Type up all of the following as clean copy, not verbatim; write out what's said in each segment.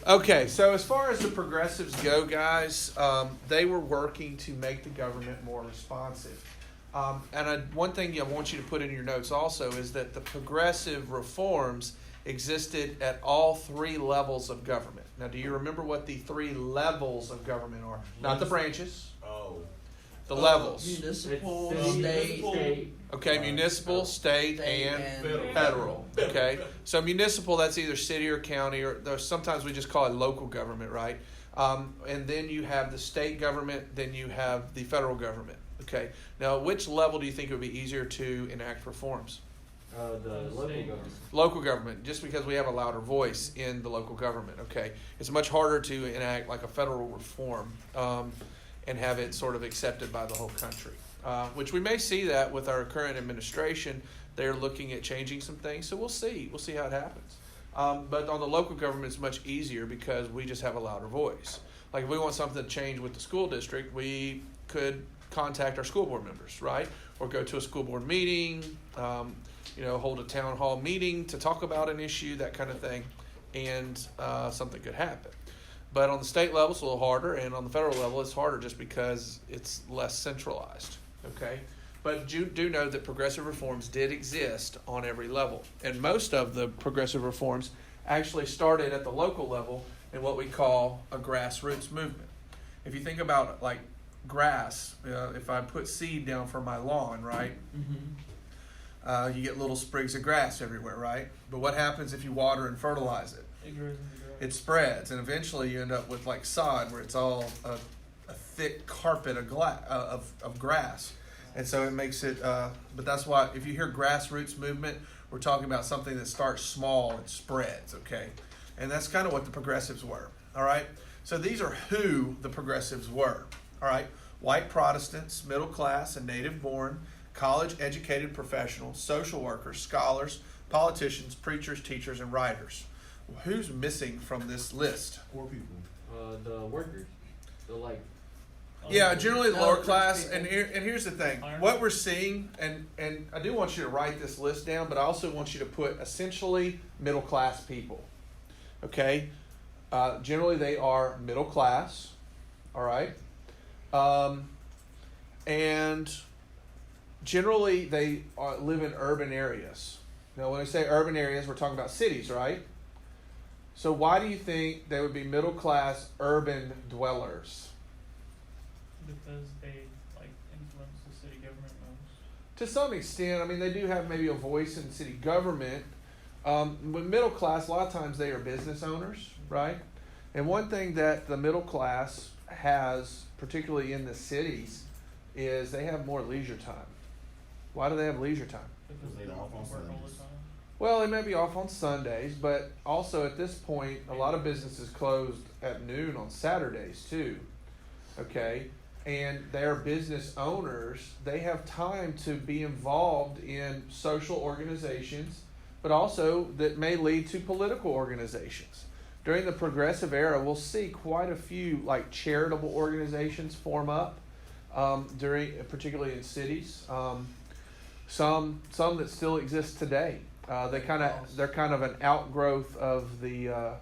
Okay, so as far as the progressives go, guys, they were working to make the government more responsive. One thing I want you to put in your notes also is that the progressive reforms existed at all three levels of government. Now, do you remember what the three levels of government are? Not the branches. Oh. The levels. Municipal, state. Okay, municipal, state, and federal. Okay, so municipal, that's either city or county, or sometimes we just call it local government, right? And then you have the state government, then you have the federal government. Okay, now which level do you think it would be easier to enact reforms? The local government. Local government, just because we have a louder voice in the local government. Okay, it's much harder to enact like a federal reform and have it sort of accepted by the whole country. Which we may see that with our current administration. They're looking at changing some things, so we'll see. We'll see how it happens. But on the local government, it's much easier because we just have a louder voice. Like if we want something to change with the school district, we could contact our school board members, right? Or go to a school board meeting, hold a town hall meeting to talk about an issue, that kind of thing, and something could happen. But on the state level, it's a little harder, and on the federal level, it's harder just because it's less centralized. Okay, but do know that progressive reforms did exist on every level, and most of the progressive reforms actually started at the local level in what we call a grassroots movement. If you think about like grass, if I put seed down for my lawn, right, you get little sprigs of grass everywhere, right? But what happens if you water and fertilize it? It grows into grass. It spreads, and eventually you end up with like sod, where it's all a thick carpet of grass. And so it makes it, but that's why if you hear grassroots movement, we're talking about something that starts small and spreads, okay? And that's kind of what the progressives were, all right? So these are who the progressives were, all right? White Protestants, middle class and native born, college-educated professionals, social workers, scholars, politicians, preachers, teachers, and writers. Who's missing from this list? Poor people. The workers. Yeah, generally the lower class, and here's the thing. What we're seeing, and I do want you to write this list down, but I also want you to put essentially middle class people. Okay? Generally they are middle class, all right? And generally they live in urban areas. Now when I say urban areas, we're talking about cities, right? So why do you think they would be middle class urban dwellers? Because they influence the city government most. To some extent, I mean, they do have maybe a voice in city government. With middle class, a lot of times they are business owners, right? And one thing that the middle class has, particularly in the cities, is they have more leisure time. Why do they have leisure time? Because They they don't don't off on work all the Sundays. time. Well, they may be off on Sundays, but also at this point, a lot of businesses closed at noon on Saturdays too. Okay? And they're business owners. They have time to be involved in social organizations, but also that may lead to political organizations. During the progressive era, we'll see quite a few charitable organizations form up, particularly in cities. Some that still exist today. They're kind of an outgrowth of the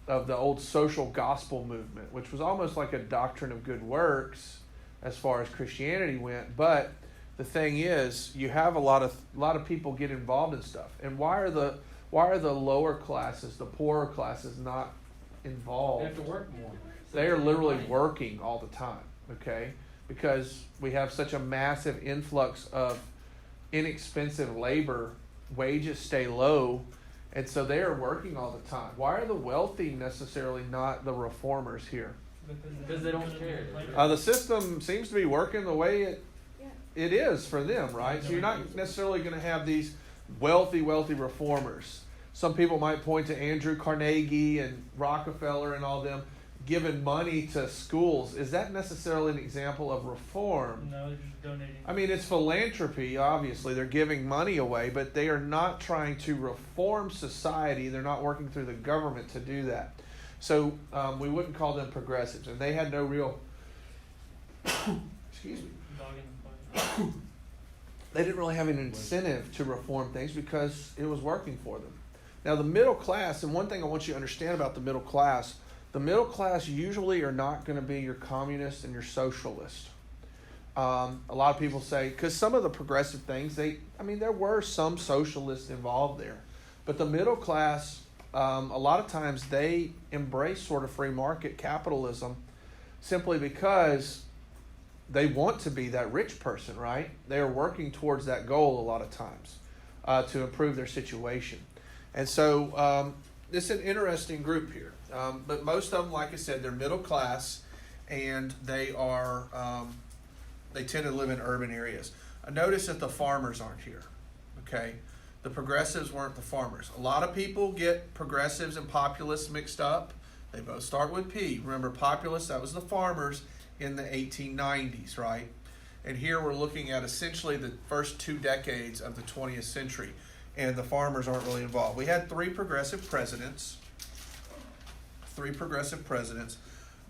old social gospel movement, which was almost like a doctrine of good works as far as Christianity went. But the thing is, you have a lot of people get involved in stuff. And why are the lower classes, the poorer classes, not involved? They have to work more. They are literally working all the time, okay? Because we have such a massive influx of inexpensive labor, wages stay low, and so they are working all the time. Why are the wealthy necessarily not the reformers here? Because they don't care. The system seems to be working the way it is for them, right? So you're not necessarily going to have these wealthy reformers. Some people might point to Andrew Carnegie and Rockefeller and all them giving money to schools. Is that necessarily an example of reform? No, they're just donating. I mean, it's philanthropy, obviously. They're giving money away, but they are not trying to reform society. They're not working through the government to do that. So we wouldn't call them progressives. And they had no real... excuse me. Dog in the fight. They didn't really have an incentive to reform things because it was working for them. Now the middle class, and one thing I want you to understand about the middle class usually are not going to be your communist and your socialist. A lot of people say, because some of the progressive things, there were some socialists involved there. But the middle class, a lot of times they embrace sort of free market capitalism simply because they want to be that rich person, right? They are working towards that goal a lot of times to improve their situation. And so this is an interesting group here. But most of them, like I said, they're middle class, and they are they tend to live in urban areas. I notice that the farmers aren't here. Okay, the progressives weren't the farmers. A lot of people get progressives and populists mixed up. They both start with P. Remember, populists, that was the farmers in the 1890s, right? And here we're looking at essentially the first 2 decades of the 20th century, and the farmers aren't really involved. We had 3 progressive presidents.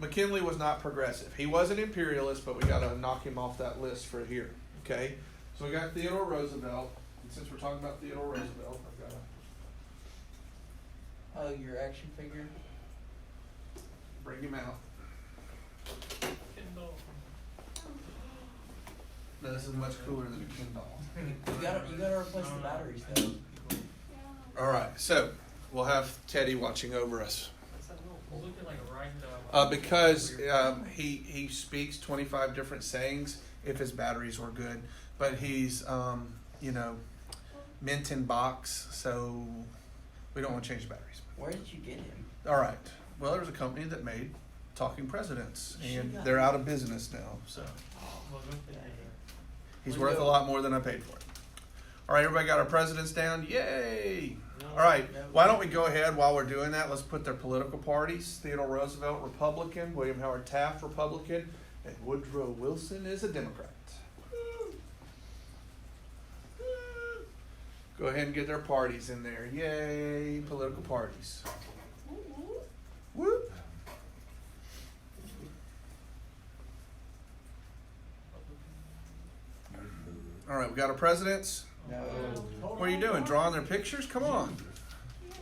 McKinley was not progressive. He was an imperialist, but we got to knock him off that list for here. Okay? So we got Theodore Roosevelt. And since we're talking about Theodore Roosevelt, I've got to... Oh, your action figure? bring him out. Kindle. No, this is much cooler than a Kindle. You gotta replace the batteries though. All right, so we'll have Teddy watching over us. It's looking like a ragdoll. Because he speaks 25 different sayings if his batteries were good, but he's mint in box, so we don't want to change the batteries. Where did you get him? All right. Well, there was a company that made talking presidents, and they're out of business now. So Well, go figure. he's worth a lot more than I paid for it. All right, everybody got our presidents down? Yay! All right, why don't we go ahead while we're doing that? Let's put their political parties. Theodore Roosevelt, Republican. William Howard Taft, Republican. And Woodrow Wilson is a Democrat. Go ahead and get their parties in there. Yay, political parties. Whoop. All right, we got our presidents. No. What are you doing? Drawing their pictures? Come on.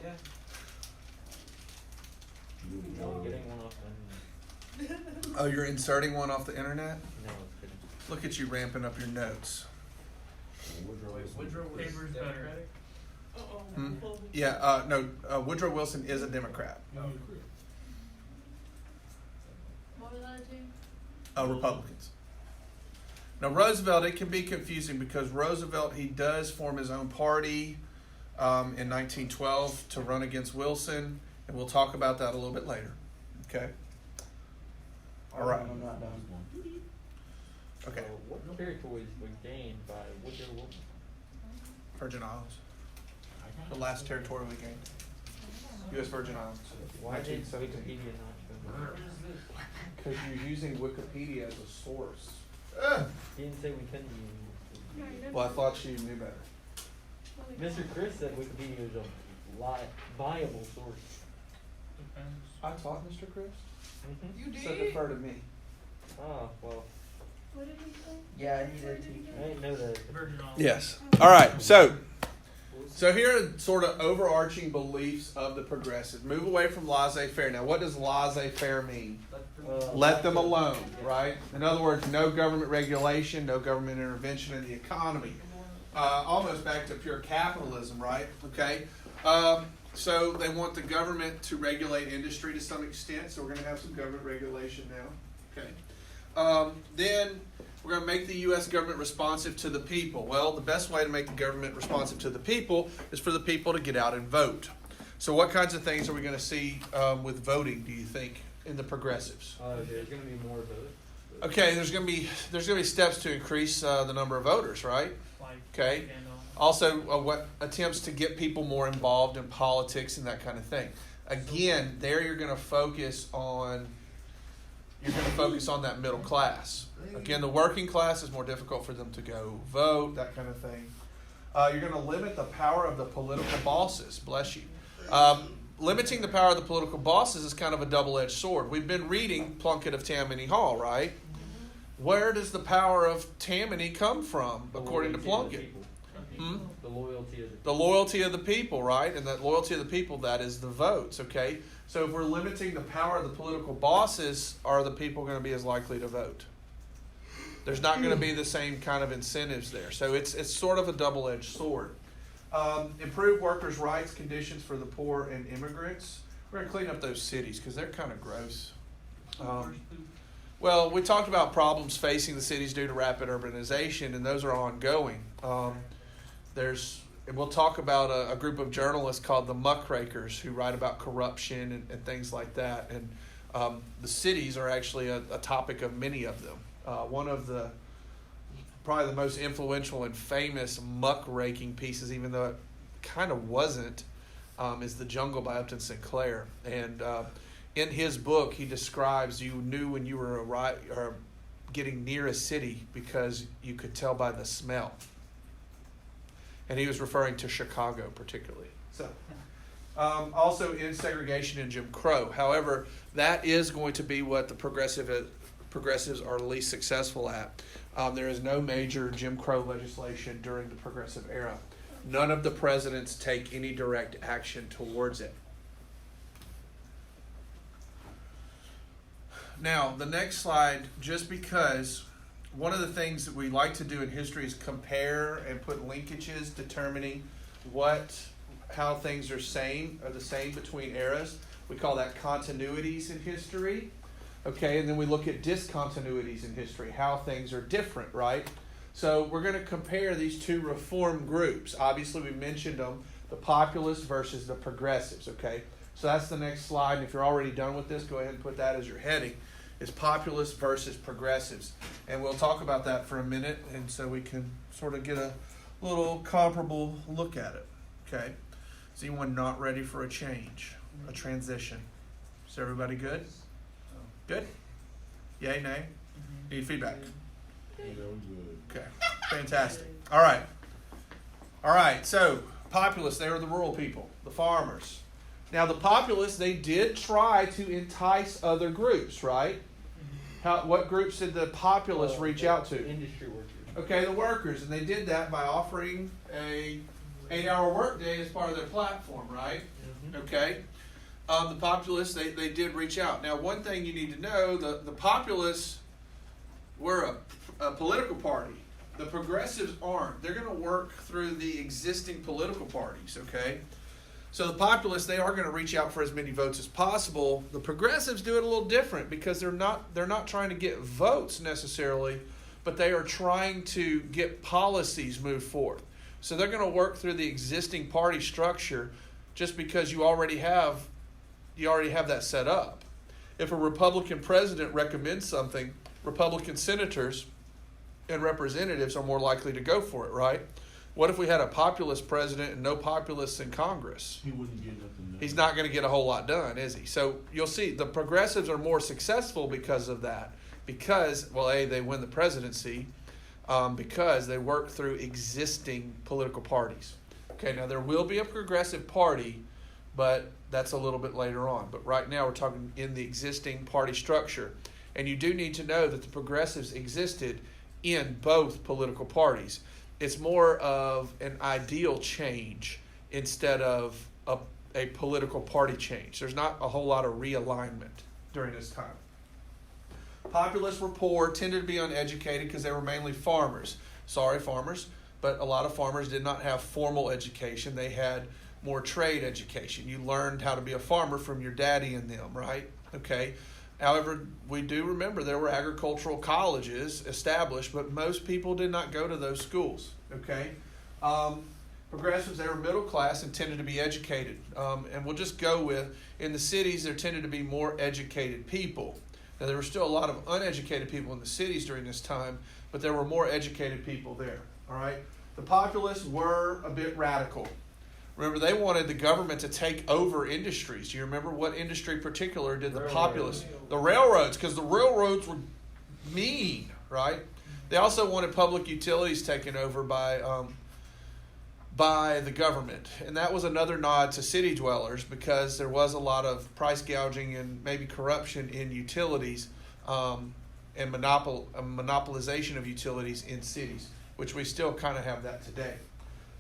Yeah. No, getting one off the... Oh, you're inserting one off the internet? No, it's kidding. Look at you ramping up your notes. Woodrow Paper's better. Hmm? Yeah, Woodrow Wilson is a Democrat. What was that do? Republicans. Now, Roosevelt, it can be confusing because Roosevelt, he does form his own party in 1912 to run against Wilson, and we'll talk about that a little bit later. Okay? All right. I'm not done. Okay. So what territories were gained by Woodrow Wilson? Virgin Islands. The last territory we gained. U.S. Virgin Islands. Why did 1917. Wikipedia not show Because you're using Wikipedia as a source. He didn't say we couldn't use Well, I thought you knew better. Mr. Chris said Wikipedia was a viable source. Depends. I taught Mr. Chris. Mm-hmm. You So defer to me. Oh, well, What did he say? Yeah, I need a teacher. I didn't know that. Virgin Islands. Yes. All right. So here are sort of overarching beliefs of the progressive. Move away from laissez-faire. Now, what does laissez-faire mean? Let them alone, right? In other words, no government regulation, no government intervention in the economy. Almost back to pure capitalism, right? Okay. So they want the government to regulate industry to some extent. So we're going to have some government regulation now. Okay. Then we're going to make the U.S. government responsive to the people. Well, the best way to make the government responsive to the people is for the people to get out and vote. So what kinds of things are we going to see with voting, do you think, in the progressives? There's going to be more votes. Okay, there's going to be steps to increase the number of voters, right? Like, Okay. and, Also, what attempts to get people more involved in politics and that kind of thing. Again, there you're going to focus on that middle class. Again, the working class is more difficult for them to go vote, that kind of thing. You're going to limit the power of the political bosses. Bless you. Limiting the power of the political bosses is kind of a double-edged sword. We've been reading Plunkett of Tammany Hall, right? Where does the power of Tammany come from, according to Plunkett? Hmm? The loyalty of The loyalty of the people, right? And that loyalty of the people, that is the votes, okay? So if we're limiting the power of the political bosses, are the people going to be as likely to vote? There's not going to be the same kind of incentives there. So it's sort of a double-edged sword. Improve workers' rights, conditions for the poor and immigrants. We're going to clean up those cities because they're kind of gross. Well, we talked about problems facing the cities due to rapid urbanization, and those are ongoing. And we'll talk about a group of journalists called the Muckrakers who write about corruption and things like that. And the cities are actually a topic of many of them. One of the probably the most influential and famous muckraking pieces, even though it kind of wasn't, is The Jungle by Upton Sinclair. And in his book, he describes you knew when you were getting near a city because you could tell by the smell. And he was referring to Chicago particularly. So, also in segregation and Jim Crow. However, that is going to be what the progressives are least successful at. There is no major Jim Crow legislation during the progressive era. None of the presidents take any direct action towards it. Now, the next slide, just because one of the things that we like to do in history is compare and put linkages determining how things are the same between eras. We call that continuities in history. Okay, and then we look at discontinuities in history, how things are different, right? So we're going to compare these two reform groups. Obviously, we mentioned them, the populists versus the progressives, okay? So that's the next slide, and if you're already done with this, go ahead and put that as your heading, is populists versus progressives. And we'll talk about that for a minute, and so we can sort of get a little comparable look at it, okay? Is anyone not ready for a change, a transition? Is everybody good? Good? Yay, nay? Need feedback? Okay, fantastic. All right, so populists, they were the rural people, the farmers. Now, the populists, they did try to entice other groups, right? What groups did the populists reach out to? Industry workers. Okay, the workers, and they did that by offering a 8-hour workday as part of their platform, right? Mm-hmm. Okay. The populists, they did reach out. Now, one thing you need to know, the populists were a political party. The progressives aren't. They're going to work through the existing political parties, okay? So the populists, they are going to reach out for as many votes as possible. The progressives do it a little different because they're not trying to get votes necessarily, but they are trying to get policies moved forth. So they're going to work through the existing party structure just because you already have that set up. If a Republican president recommends something, Republican senators and representatives are more likely to go for it, right? What if we had a populist president and no populists in Congress? He wouldn't get nothing done. He's not going to get a whole lot done, is he? So you'll see the progressives are more successful because of that. Because, well, they win the presidency because they work through existing political parties. Okay, now there will be a progressive party, but that's a little bit later on. But right now we're talking in the existing party structure. And you do need to know that the progressives existed in both political parties. It's more of an ideal change instead of a political party change. There's not a whole lot of realignment during this time. Populists were poor, tended to be uneducated because they were mainly farmers. Sorry, farmers, but a lot of farmers did not have formal education. They had more trade education. You learned how to be a farmer from your daddy and them, right? Okay. However, we do remember there were agricultural colleges established, but most people did not go to those schools, okay? Progressives, they were middle class and tended to be educated. And we'll just go with, in the cities, there tended to be more educated people. Now, there were still a lot of uneducated people in the cities during this time, but there were more educated people there, all right? The populists were a bit radical. Remember, they wanted the government to take over industries. Do you remember what industry in particular did the populists? The railroads, because the railroads were mean, right? They also wanted public utilities taken over by the government. And that was another nod to city dwellers because there was a lot of price gouging and maybe corruption in utilities and monopolization of utilities in cities, which we still kind of have that today.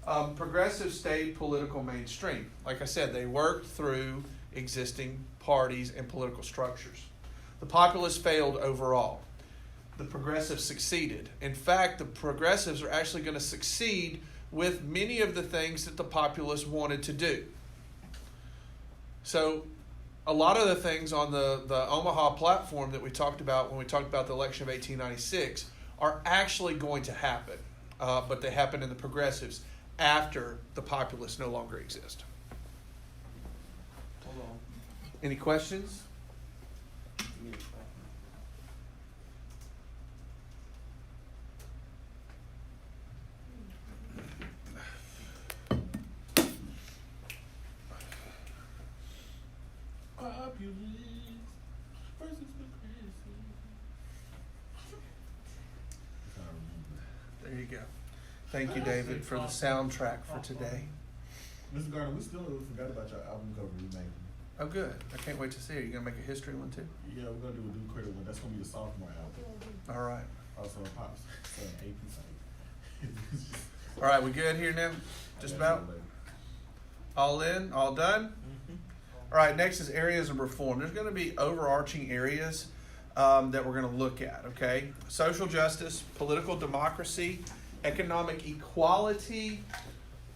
Progressives stayed political mainstream. Like I said, they worked through existing parties and political structures. The populists failed overall. The progressives succeeded. In fact, the progressives are actually going to succeed with many of the things that the populists wanted to do. So a lot of the things on the Omaha platform that we talked about when we talked about the election of 1896 are actually going to happen, but they happen in the progressives after the populists no longer exist. Hold on. Any questions? Give me a second. There you go. Thank you, David, for the soundtrack for today. Mr. Gardner, we still forgot about your album cover you made. Oh, good. I can't wait to see it. You gonna make a history one too? Yeah, we're gonna do a new credit one. That's gonna be the sophomore album. All right. Also, Pops, AP site. All right, we good here now? Just about? All in? All done? All right, next is areas of reform. There's going to be overarching areas that we're going to look at, okay? Social justice, political democracy, economic equality,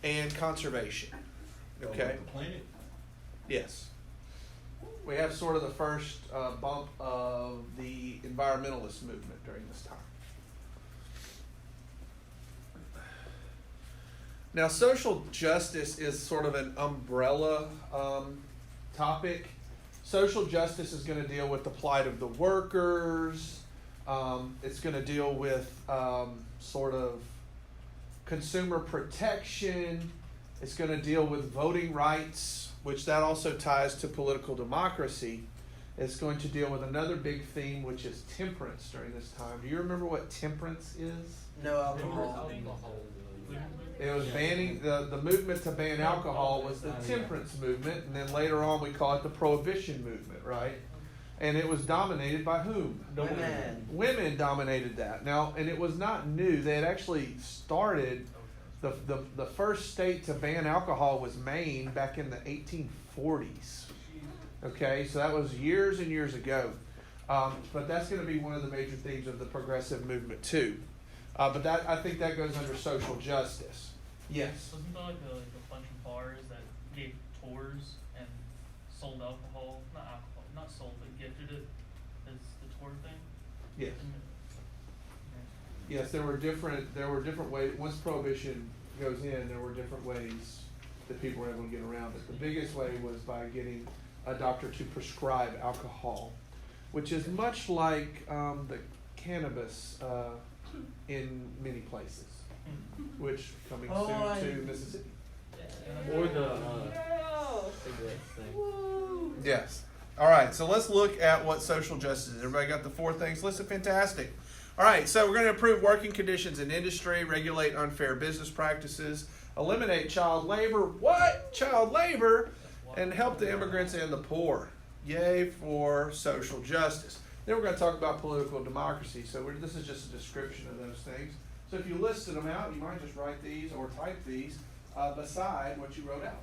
and conservation, okay? The planet. Yes. We have sort of the first bump of the environmentalist movement during this time. Now, social justice is sort of an umbrella topic. Social justice is going to deal with the plight of the workers. It's going to deal with sort of consumer protection. It's going to deal with voting rights, which that also ties to political democracy. It's going to deal with another big theme, which is temperance during this time. Do you remember what temperance is? No alcohol. It was banning, the movement to ban alcohol was the temperance movement, and then later on we call it the prohibition movement, right? And it was dominated by whom? Women. Women dominated that. Now, and it was not new. They had actually started, the first state to ban alcohol was Maine back in the 1840s. Okay, so that was years and years ago. But that's going to be one of the major themes of the progressive movement too. But that, I think that goes under social justice. Yes. Wasn't there like a bunch of bars that gave tours and sold alcohol? Not sold, but gifted it as the tour thing? Yes. Yes, there were different ways. Once prohibition goes in, there were different ways that people were able to get around it. The biggest way was by getting a doctor to prescribe alcohol, which is much like the cannabis in many places, which coming soon to Mississippi. Or the cigarettes thing. Yes. All right, so let's look at what social justice is. Everybody got the 4 things listed? Fantastic. All right, so we're going to improve working conditions in industry, regulate unfair business practices, eliminate child labor. What? Child labor? And help the immigrants and the poor. Yay for social justice. Then we're going to talk about political democracy. So this is just a description of those things. So if you listed them out, you might just write these or type these beside what you wrote out.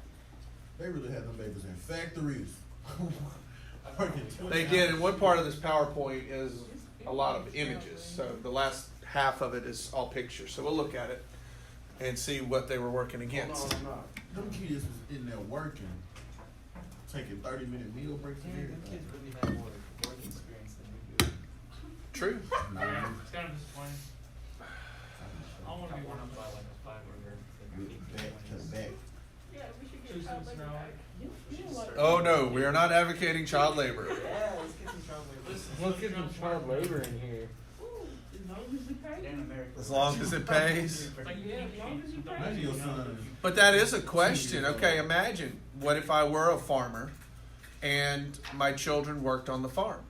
They really had them babies in factories. They did, and one part of this PowerPoint is a lot of images. So the last half of it is all pictures. So we'll look at it and see what they were working against. Them kids was in there working, taking 30-minute meal breaks a year. Them kids really had more work experience than we do. True. Yeah, it's kind of disappointing. I want to be one of by like a 5 With back to back. Yeah, we should Two get child cents labor an hour. back. You don't like Oh no, we are not advocating child labor. Yeah, let's get some child labor. Let's get some child labor in here. Ooh, as long as it pays. In America. As long as it pays. Yeah, as long as you pay. Imagine your son. But that is a question. Okay, imagine what if I were a farmer and my children worked on the farm?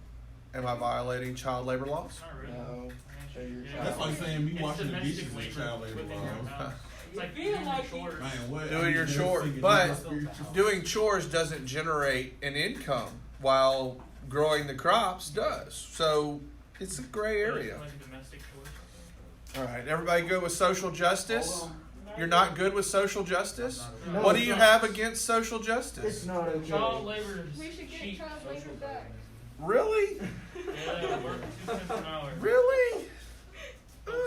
Am I violating child labor laws? Not really. No. Show your Yeah. child. That's like saying me It's washing the domestic dishes is labor child labor within your laws. house. It's like You feel doing like chores. Man, what? Doing your I mean, chores, singing but my spiritual- doing chores doesn't generate an income, while growing the crops does. So it's a gray area. Like a domestic chore. All right, everybody good with social justice? Hold on. You're not good with social justice? No, What do it's you not. have against social It's justice? not okay. Child labor is We should get cheap. child labor back. Really? Yeah, work 2 cents an hour. Really?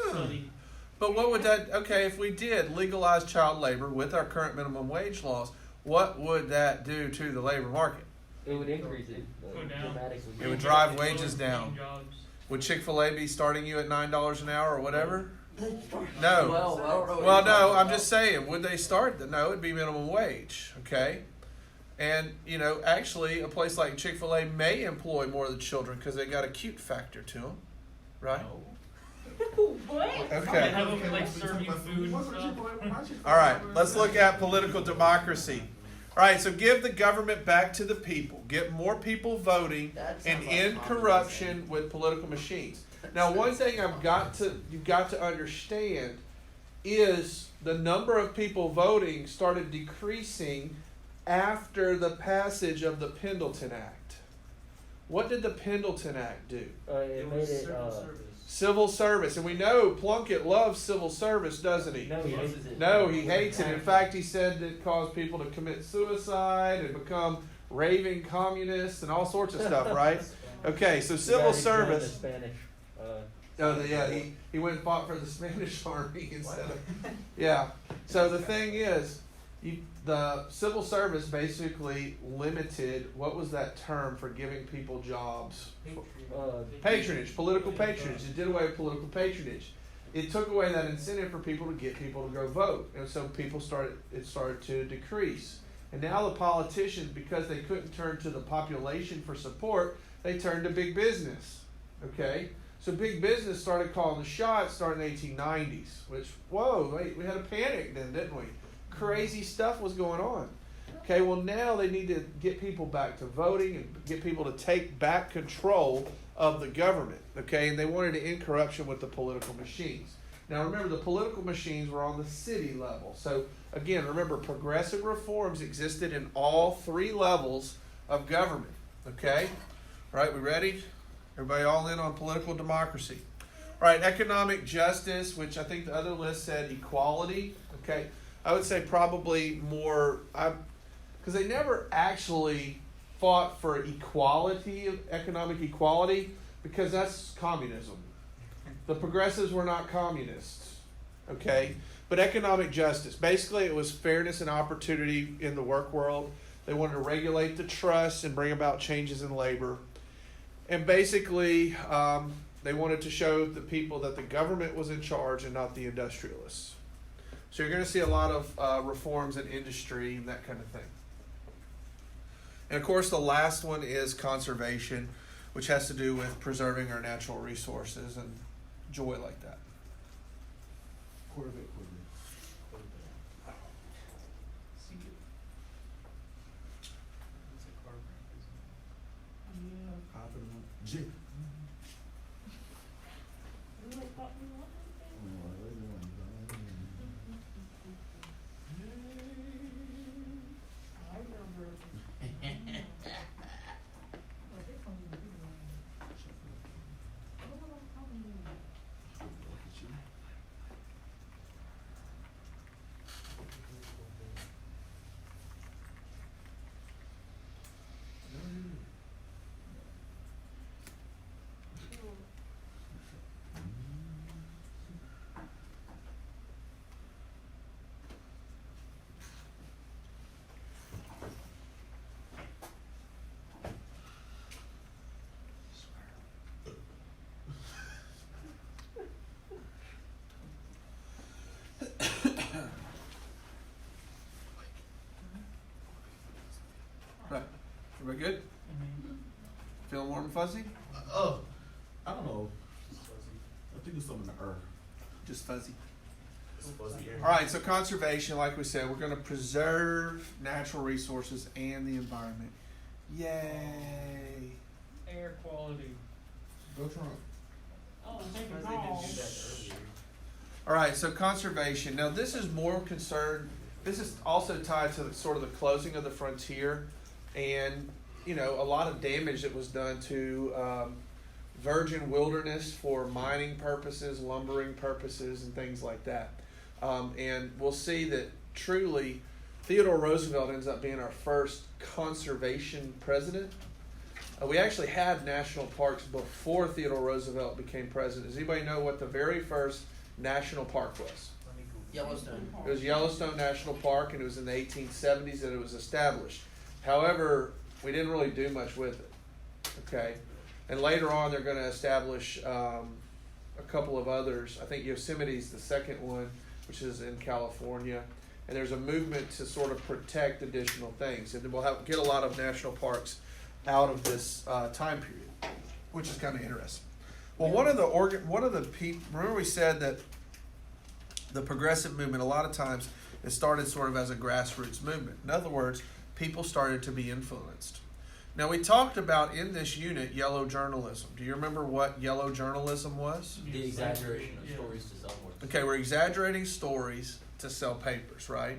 Study. But what would that, okay, if we did legalize child labor with our current minimum wage laws, what would that do to the labor market? It would increase it Go down. dramatically. It would drive Lower wages paying down. jobs. Would Chick-fil-A be starting you at $9 an hour or whatever? No. Well, I don't know what Well, you're no, talking I'm about. just saying, would they start? No, it'd be minimum wage, okay? And, you know, actually, a place like Chick-fil-A may employ more of the children because they got a cute factor to them, right? What? Okay. They have them, like, serve you food and stuff. All right, let's look at political democracy. All right, so give the government back to the people. Get more people voting That and sounds like end communism. corruption with political machines. Now, one thing you've got to understand is the number of people voting started decreasing after the passage of the Pendleton Act. What did the Pendleton Act do? It made it, Civil service, and we know Plunkett loves civil service, doesn't he? no, he hates it. No, he hates it. In fact, he said it caused people to commit suicide and become raving communists and all sorts of stuff, right? Okay, so The guy civil who joined service. The Spanish. Oh, yeah, he went and fought for the Spanish army instead of. Yeah. So the thing is, the civil service basically limited, what was that term for giving people jobs? Patronage, political patronage. It did away with political patronage. It took away that incentive for people to get people to go vote, and so it started to decrease. And now the politicians, because they couldn't turn to the population for support, they turned to big business. Okay, so big business started calling the shots starting in the 1890s. Which, whoa, wait, we had a panic then, didn't we? Crazy stuff was going on. Okay, well now they need to get people back to voting and get people to take back control of the government. Okay, and they wanted to end corruption with the political machines. Now remember, the political machines were on the city level. So again, remember, progressive reforms existed in all three levels of government. Okay, all right, we ready? Everybody all in on political democracy? All right, economic justice, which I think the other list said equality. Okay, I would say probably more, because they never actually fought for equality, economic equality, because that's communism. The progressives were not communists, okay? But economic justice, basically it was fairness and opportunity in the work world. They wanted to regulate the trusts and bring about changes in labor. And basically, they wanted to show the people that the government was in charge and not the industrialists. So you're going to see a lot of reforms in industry and that kind of thing. And of course, the last one is conservation, which has to do with preserving our natural resources and joy like that. Corvette. It's a car brand, isn't it? Yeah. Hop in the Jeep. You like pop me one? I remember. Right. Everybody good? Mm-hmm. Feeling warm and fuzzy? I don't know. I think it's something in the earth. Just fuzzy. All right, so conservation, like we said, we're going to preserve natural resources and the environment. Yay! Air quality. Go Trump. Oh, take Because it they didn't all. do that earlier. All right, so conservation. Now, this is more concerned. This is also tied to sort of the closing of the frontier, and a lot of damage that was done to virgin wilderness for mining purposes, lumbering purposes, and things like that. And we'll see that truly Theodore Roosevelt ends up being our first conservation president. We actually had national parks before Theodore Roosevelt became president. Does anybody know what the very first national park was? Let me Google. Yellowstone. It was Yellowstone National Park, and it was in the 1870s that it was established. However, we didn't really do much with it. Okay, and later on they're going to establish a couple of others. I think Yosemite's the second one, which is in California. And there's a movement to sort of protect additional things, and then we'll get a lot of national parks out of this time period, which is kind of interesting. Well, remember we said that the progressive movement a lot of times it started sort of as a grassroots movement. In other words, people started to be influenced. Now we talked about in this unit yellow journalism. Do you remember what yellow journalism was? The exaggeration of Yeah. stories to sell more. Okay, we're exaggerating stories to sell papers, right?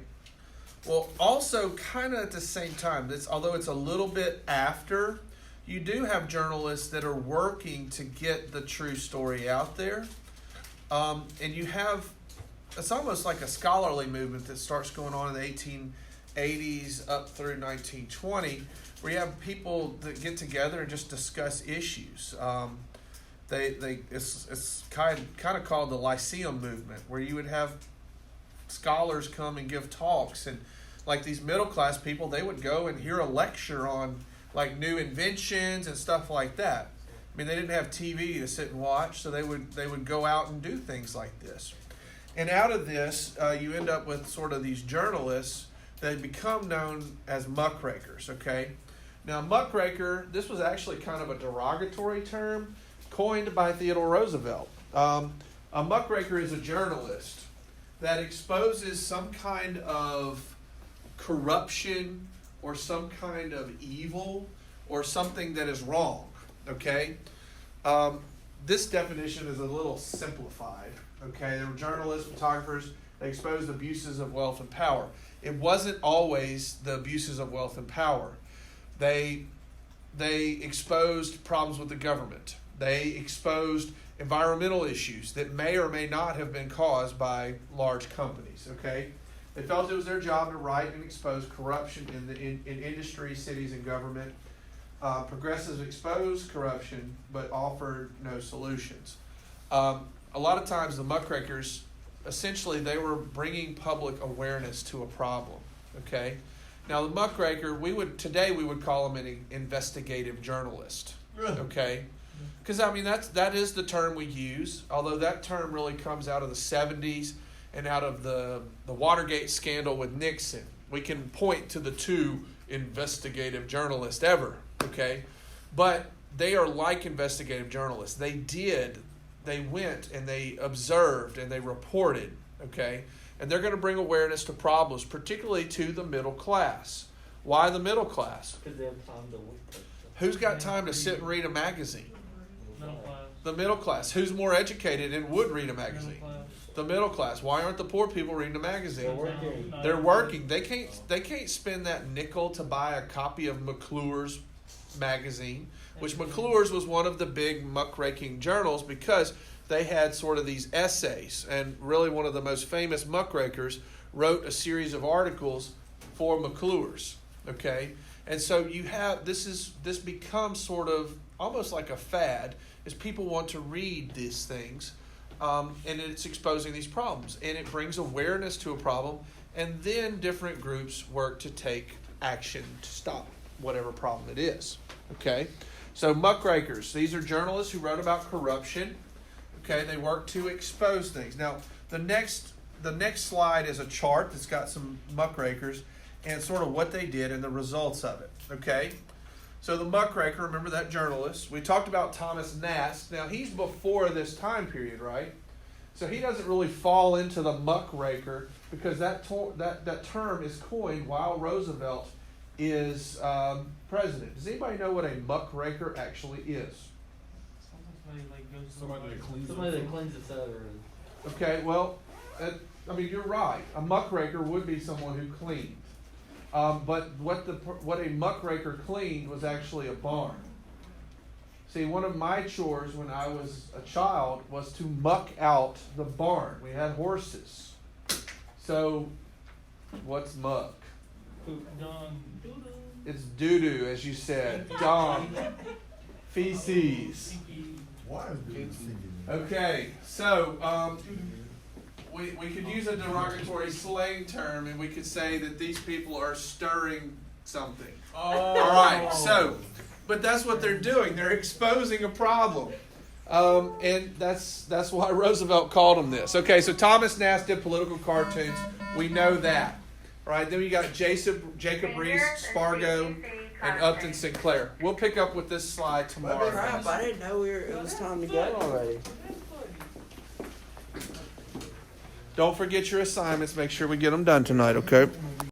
Well, also kind of at the same time, although it's a little bit after, you do have journalists that are working to get the true story out there. And you have, it's almost like a scholarly movement that starts going on in the 1880s up through 1920, where you have people that get together and just discuss issues. It's kind of called the Lyceum movement, where you would have scholars come and give talks, and like these middle class people, they would go and hear a lecture on like new inventions and stuff like that. I mean, they didn't have TV to sit and watch, so they would go out and do things like this. And out of this, you end up with sort of these journalists that become known as muckrakers. Okay, now muckraker, this was actually kind of a derogatory term coined by Theodore Roosevelt. A muckraker is a journalist that exposes some kind of corruption or some kind of evil or something that is wrong, okay? This definition is a little simplified, okay? They were journalists, photographers, they exposed abuses of wealth and power. It wasn't always the abuses of wealth and power. They exposed problems with the government. They exposed environmental issues that may or may not have been caused by large companies, okay? They felt it was their job to write and expose corruption in industry, cities, and government. Progressives exposed corruption but offered no solutions. A lot of times the muckrakers, essentially they were bringing public awareness to a problem, okay? Now the muckraker, today we would call him an investigative journalist, okay? Because I mean that is the term we use, although that term really comes out of the 70s and out of the Watergate scandal with Nixon. We can point to the two investigative journalists ever, okay? But they are like investigative journalists. They went and they observed and they reported, okay? And they're going to bring awareness to problems, particularly to the middle class. Why the middle class? Because they have time to look at stuff. Who's got time to sit and read a magazine? Middle class. The middle class. Who's more educated and would read a Middle magazine? class. The middle class. Why aren't the poor people reading a They're magazine? working. They're working. They can't spend that nickel to buy a copy of McClure's magazine, which McClure's was one of the big muckraking journals because they had sort of these essays, and really one of the most famous muckrakers wrote a series of articles for McClure's, okay? And so you have, this becomes sort of almost like a fad, is people want to read these things, and it's exposing these problems, and it brings awareness to a problem, and then different groups work to take action to stop whatever problem it is, okay? So muckrakers, these are journalists who wrote about corruption, okay? They work to expose things. Now, the next slide is a chart that's got some muckrakers and sort of what they did and the results of it, okay? So the muckraker, remember that journalist. We talked about Thomas Nast. Now, he's before this time period, right? So he doesn't really fall into the muckraker because that term is coined while Roosevelt is president. Does anybody know what a muckraker actually is? Somebody like goes to Somebody that cleans Somebody up. that cleans the cellar. Okay, well, I mean, you're right. A muckraker would be someone who cleaned. But what a muckraker cleaned was actually a barn. See, one of my chores when I was a child was to muck out the barn. We had horses. So, what's muck? Poop, dung. It's doo-doo, as you said. Dung. Feces. Why is dude singing? Okay, so we could use a derogatory slang term, and we could say that these people are stirring something. Oh. All right, so, but that's what they're doing. They're exposing a problem, and that's why Roosevelt called them this. Okay, so Thomas Nast did political cartoons. We know that. All right, then we got Jacob Reese, Spargo, and Upton Sinclair. We'll pick up with this slide tomorrow. Crap, I didn't know it was time to go already. Don't forget your assignments. Make sure we get them done tonight, okay?